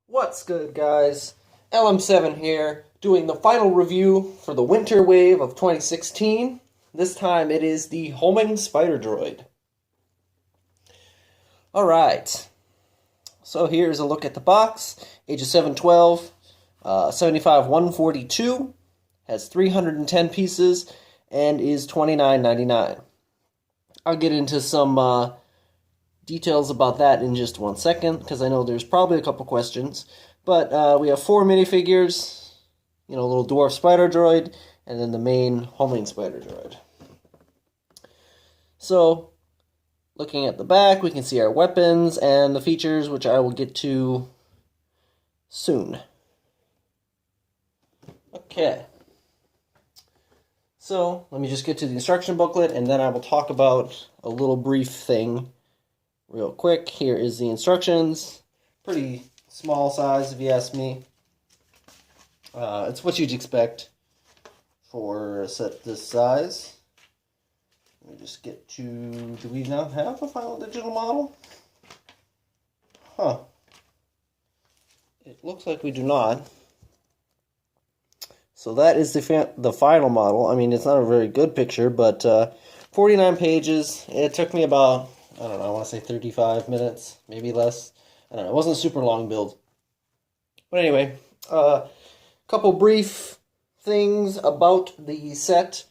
What's good, guys? LM7 here, doing the final review for the winter wave of 2016. This time it is the homing spider droid. Alright, so here's a look at the box. Ages 712, 75 142, has 310 pieces, and is $29.99. I'll get into some details about that in just 1 second, because I know there's probably a couple questions. But we have 4 minifigures, a little dwarf spider droid, and then the main homing spider droid. So, looking at the back, we can see our weapons and the features, which I will get to soon. Okay. So, let me just get to the instruction booklet, and then I will talk about a little brief thing real quick. Here is the instructions. Pretty small size, if you ask me. It's what you'd expect for a set this size. Let me just get to... Do we now have a final digital model? Huh. It looks like we do not. So that is the final model. I mean, it's not a very good picture, but 49 pages. It took me about, I don't know, I want to say 35 minutes, maybe less. I don't know, it wasn't a super long build. But anyway, a couple brief things about the set.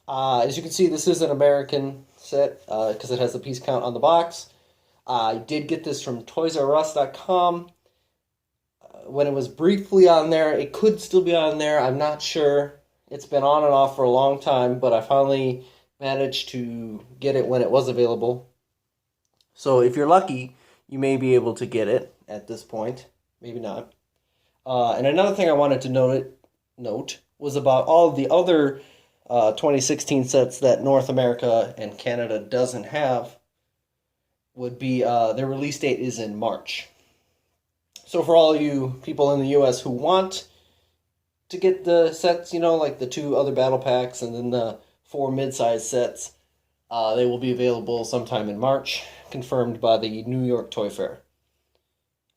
As you can see, this is an American set because it has the piece count on the box. I did get this from ToysRUs.com. When it was briefly on there, it could still be on there. I'm not sure. It's been on and off for a long time, but I finally managed to get it when it was available. So if you're lucky, you may be able to get it at this point. Maybe not. And another thing I wanted to note was about all of the other 2016 sets that North America and Canada doesn't have. Would be their release date is in March. So for all you people in the U.S. who want to get the sets, like the 2 other battle packs and then the 4 mid-size sets, they will be available sometime in March, confirmed by the New York Toy Fair.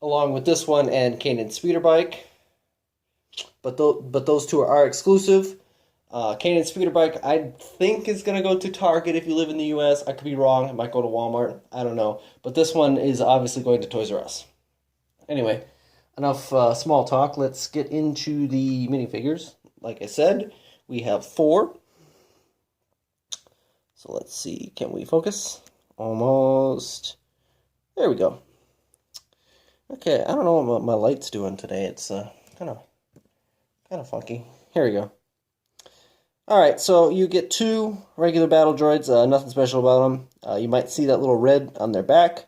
Along with this one and Kanan's Speeder Bike. But those 2 are exclusive. Kanan's Speeder Bike, I think, is going to go to Target if you live in the U.S. I could be wrong. It might go to Walmart. I don't know. But this one is obviously going to Toys R Us. Anyway, enough small talk. Let's get into the minifigures. Like I said, we have 4. So let's see. Can we focus? Almost. There we go. Okay, I don't know what my light's doing today. It's kind of funky. Here we go. Alright, so you get 2 regular battle droids. Nothing special about them. You might see that little red on their back.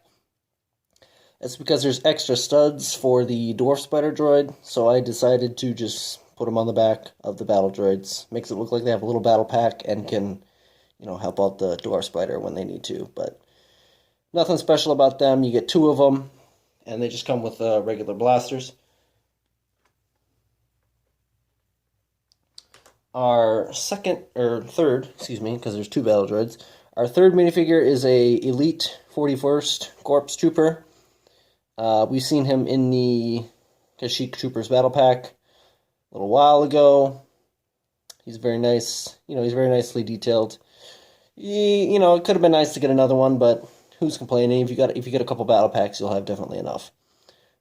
It's because there's extra studs for the dwarf spider droid, so I decided to just put them on the back of the battle droids. Makes it look like they have a little battle pack and can, help out the dwarf spider when they need to. But nothing special about them. You get 2 of them, and they just come with regular blasters. Our third, because there's 2 battle droids. Our third minifigure is a Elite 41st Corpse Trooper. We've seen him in the Kashyyyk Troopers Battle Pack a little while ago. He's very nice. He's very nicely detailed. It could have been nice to get another one, but who's complaining? If you get a couple battle packs, you'll have definitely enough.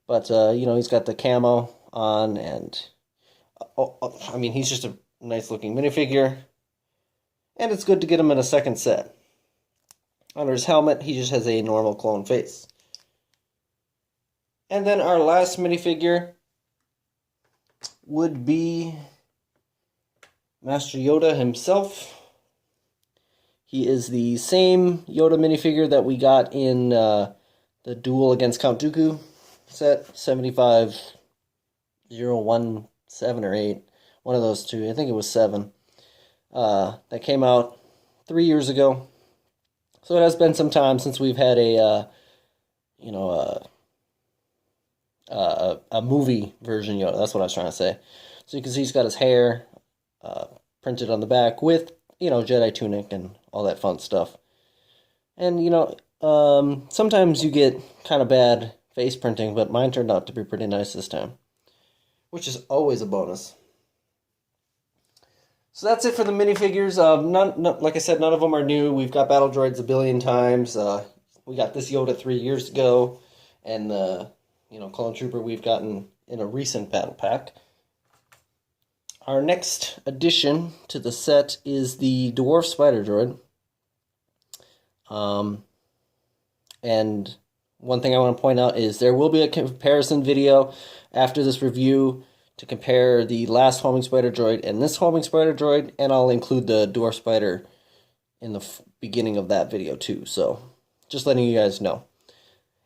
But he's got the camo on, and he's just a nice looking minifigure, and it's good to get him in a second set. Under his helmet, he just has a normal clone face. And then our last minifigure would be Master Yoda himself. He is the same Yoda minifigure that we got in the Duel against Count Dooku set, 75017 or 8. One of those 2. I think it was 7. That came out 3 years ago. So it has been some time since we've had a movie version Yoda. That's what I was trying to say. So you can see he's got his hair printed on the back with, Jedi tunic and all that fun stuff. And, sometimes you get kind of bad face printing, but mine turned out to be pretty nice this time, which is always a bonus. So that's it for the minifigures. Like I said, none of them are new. We've got Battle Droids a billion times. We got this Yoda 3 years ago, and the Clone Trooper we've gotten in a recent battle pack. Our next addition to the set is the Dwarf Spider Droid. And one thing I want to point out is there will be a comparison video after this review to compare the last Homing Spider Droid and this Homing Spider Droid, and I'll include the Dwarf Spider in the beginning of that video too, so just letting you guys know.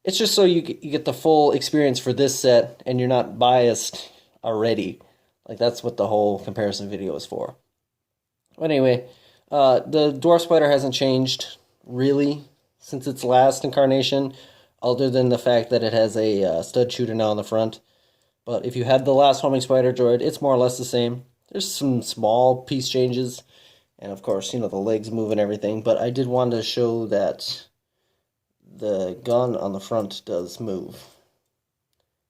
It's just so you get the full experience for this set and you're not biased already. Like, that's what the whole comparison video is for. But anyway, the Dwarf Spider hasn't changed really since its last incarnation, other than the fact that it has a stud shooter now on the front. But if you had the last Homing Spider Droid, it's more or less the same. There's some small piece changes, and of course, the legs move and everything, but I did want to show that the gun on the front does move.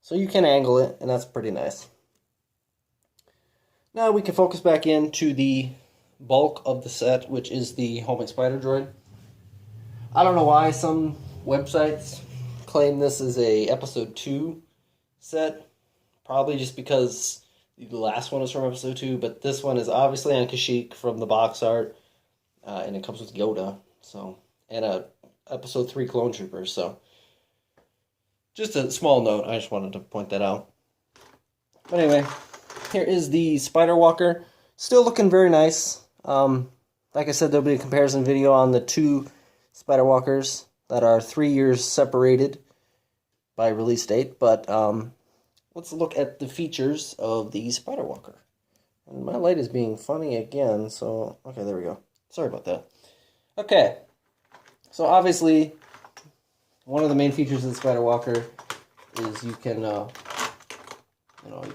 So you can angle it, and that's pretty nice. Now we can focus back into the bulk of the set, which is the Homing Spider Droid. I don't know why some websites claim this is a Episode 2 set. Probably just because the last one is from Episode 2, but this one is obviously on Kashyyyk from the box art, and it comes with Yoda, and a Episode 3 Clone Trooper, so just a small note, I just wanted to point that out. But anyway, here is the Spider Walker, still looking very nice. Like I said, there'll be a comparison video on the two Spider Walkers that are 3 years separated by release date, but let's look at the features of the Spider Walker. And my light is being funny again, so okay, there we go. Sorry about that. Okay, so obviously one of the main features of the Spider Walker is you can you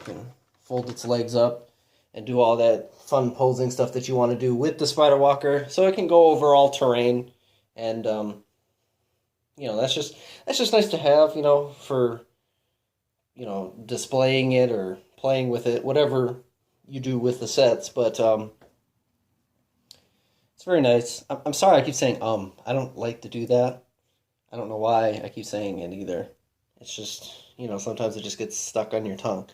can fold its legs up and do all that fun posing stuff that you want to do with the Spider Walker, so it can go over all terrain, and that's just nice to have, for displaying it or playing with it, whatever you do with the sets. But it's very nice. I'm sorry I keep saying I don't like to do that. I don't know why I keep saying it either. It's just, sometimes it just gets stuck on your tongue.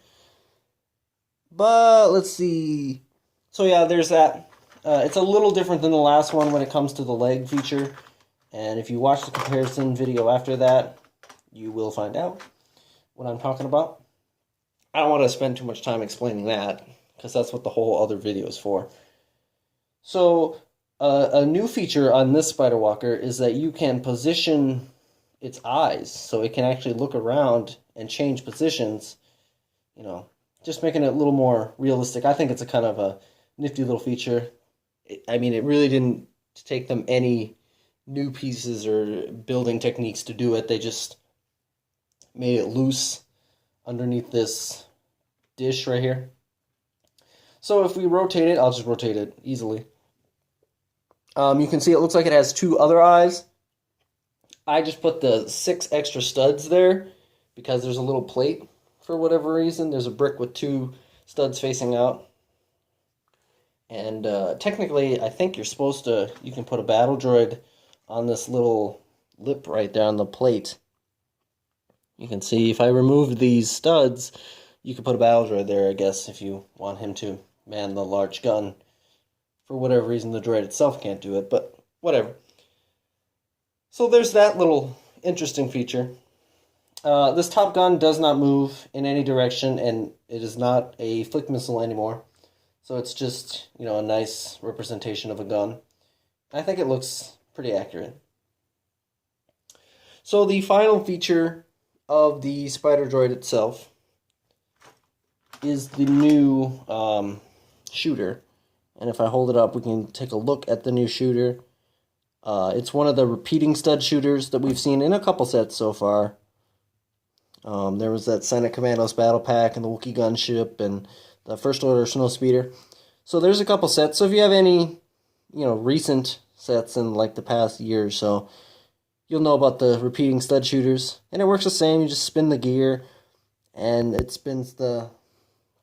But let's see. So yeah, there's that. It's a little different than the last one when it comes to the leg feature. And if you watch the comparison video after that, you will find out what I'm talking about. I don't want to spend too much time explaining that, because that's what the whole other video is for. So, a new feature on this Spider Walker is that you can position its eyes, so it can actually look around and change positions, just making it a little more realistic. I think it's a kind of a nifty little feature. It really didn't take them any new pieces or building techniques to do it. They just made it loose underneath this dish right here. So if we rotate it, I'll just rotate it easily. You can see it looks like it has two other eyes. I just put the 6 extra studs there because there's a little plate for whatever reason. There's a brick with 2 studs facing out. And technically, I think you can put a battle droid on this little lip right there on the plate. You can see if I removed these studs, you could put a battle droid there, I guess, if you want him to man the large gun. For whatever reason, the droid itself can't do it, but whatever. So there's that little interesting feature. This Top Gun does not move in any direction, and it is not a flick missile anymore. So it's just, a nice representation of a gun. I think it looks pretty accurate. So the final feature of the Spider Droid itself is the new shooter. And if I hold it up, we can take a look at the new shooter. It's one of the repeating stud shooters that we've seen in a couple sets so far. There was that Senate Commandos Battle Pack and the Wookiee Gunship and the First Order Snowspeeder. So there's a couple sets. So if you have any, recent sets in like the past year or so, you'll know about the repeating stud shooters. And it works the same. You just spin the gear, and it spins the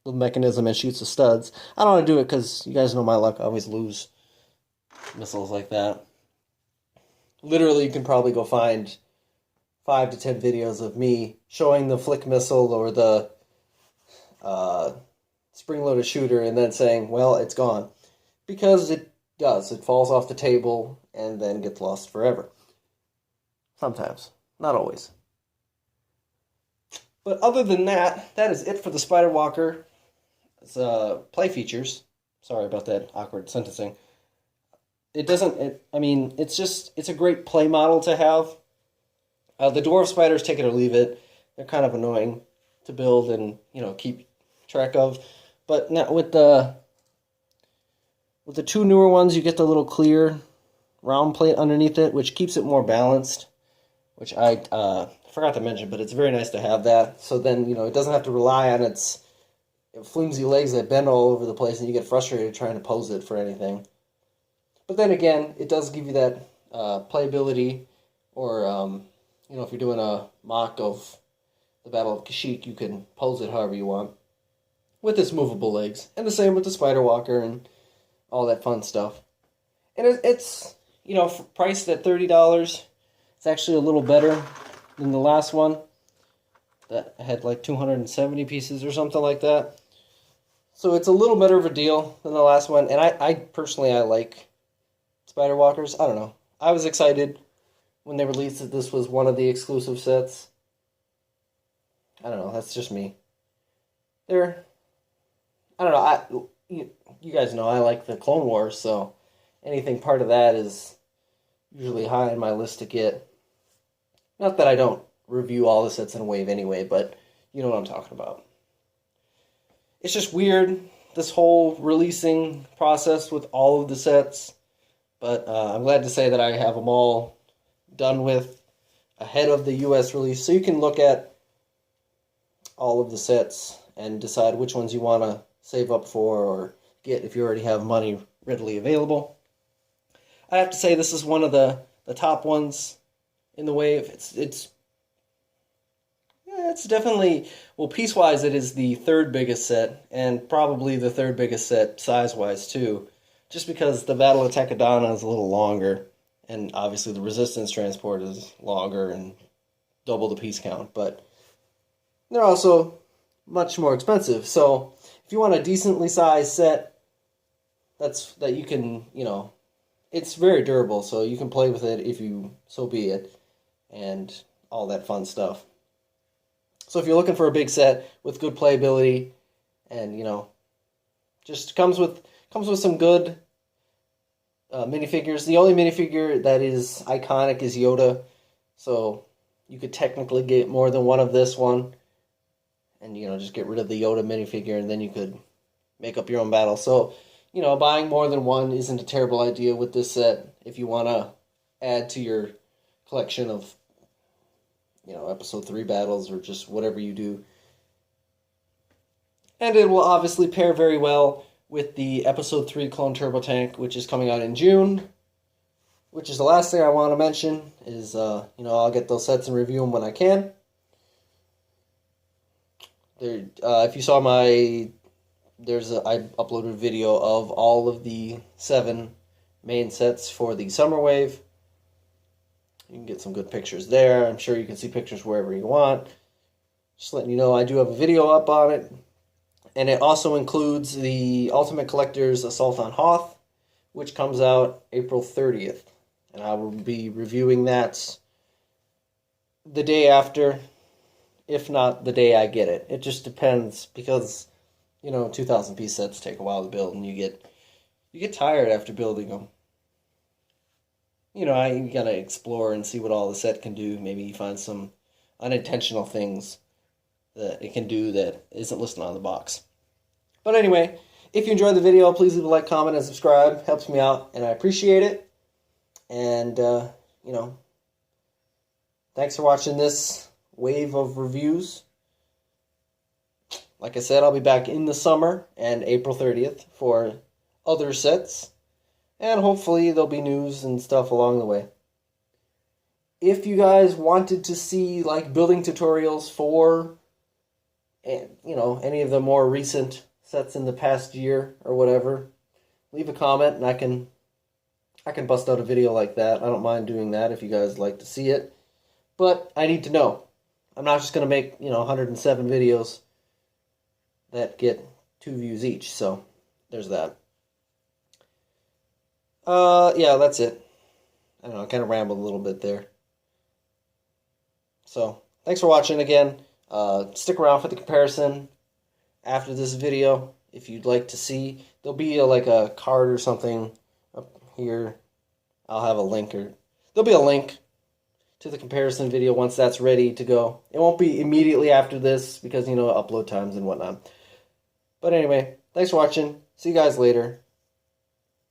mechanism and shoots the studs. I don't want to do it because you guys know my luck. I always lose missiles like that. Literally, you can probably go find 5 to 10 videos of me showing the flick missile or the spring-loaded shooter and then saying, well, it's gone. Because it does. It falls off the table and then gets lost forever. Sometimes. Not always. But other than that, that is it for the Spider Walker. It's play features. Sorry about that awkward sentencing. It doesn't, I mean, it's a great play model to have. The dwarf spiders, take it or leave it. They're kind of annoying to build and, keep track of. But now with the 2 newer ones, you get the little clear round plate underneath it, which keeps it more balanced, which I forgot to mention, but it's very nice to have that. So then, it doesn't have to rely on its flimsy legs that bend all over the place and you get frustrated trying to pose it for anything. But then again, it does give you that playability, or, if you're doing a mock of the Battle of Kashyyyk, you can pose it however you want with its movable legs. And the same with the Spider Walker and all that fun stuff. And it's priced at $30. It's actually a little better than the last one that had like 270 pieces or something like that. So it's a little better of a deal than the last one. And I personally like Spider Walkers. I don't know. I was excited when they released that this was one of the exclusive sets. I don't know. That's just me. I don't know. You guys know I like the Clone Wars, so anything part of that is usually high on my list to get. Not that I don't review all the sets in a wave anyway, but you know what I'm talking about. It's just weird, this whole releasing process with all of the sets, but I'm glad to say that I have them all done with ahead of the US release, so you can look at all of the sets and decide which ones you want to save up for or get if you already have money readily available. I have to say this is one of the top ones in the wave. It's definitely, well, piece-wise it is the third biggest set, and probably the third biggest set size-wise too, just because the Battle of Takodana is a little longer, and obviously the Resistance transport is longer and double the piece count, but they're also much more expensive. So if you want a decently sized set that you can, it's very durable, so you can play with it if you so be it, and all that fun stuff. So if you're looking for a big set with good playability, and just comes with some good minifigures. The only minifigure that is iconic is Yoda, so you could technically get more than one of this one, and just get rid of the Yoda minifigure, and then you could make up your own battle. So buying more than one isn't a terrible idea with this set if you want to add to your collection of episode 3 battles or just whatever you do. And it will obviously pair very well with the episode 3 Clone Turbo Tank, which is coming out in June. Which is the last thing I want to mention is, I'll get those sets and review them when I can. If you saw I uploaded a video of all of the 7 main sets for the Summer Wave. You can get some good pictures there. I'm sure you can see pictures wherever you want. Just letting you know, I do have a video up on it. And it also includes the Ultimate Collector's Assault on Hoth, which comes out April 30th. And I will be reviewing that the day after, if not the day I get it. It just depends, because 2,000 piece sets take a while to build, and you get tired after building them. You gotta explore and see what all the set can do. Maybe you find some unintentional things that it can do that isn't listed on the box. But anyway, if you enjoyed the video, please leave a like, comment, and subscribe. Helps me out, and I appreciate it. And, thanks for watching this wave of reviews. Like I said, I'll be back in the summer and April 30th for other sets. And hopefully there'll be news and stuff along the way. if you guys wanted to see like building tutorials for, any of the more recent sets in the past year or whatever, leave a comment and I can bust out a video like that. I don't mind doing that if you guys like to see it. But I need to know. I'm not just going to make, 107 videos that get 2 views each. So, there's that. Yeah, that's it. I don't know, I kind of rambled a little bit there. So, thanks for watching again. Stick around for the comparison after this video if you'd like to see. There'll be like a card or something up here. I'll have a link, or there'll be a link to the comparison video once that's ready to go. It won't be immediately after this because, upload times and whatnot. But anyway, thanks for watching. See you guys later.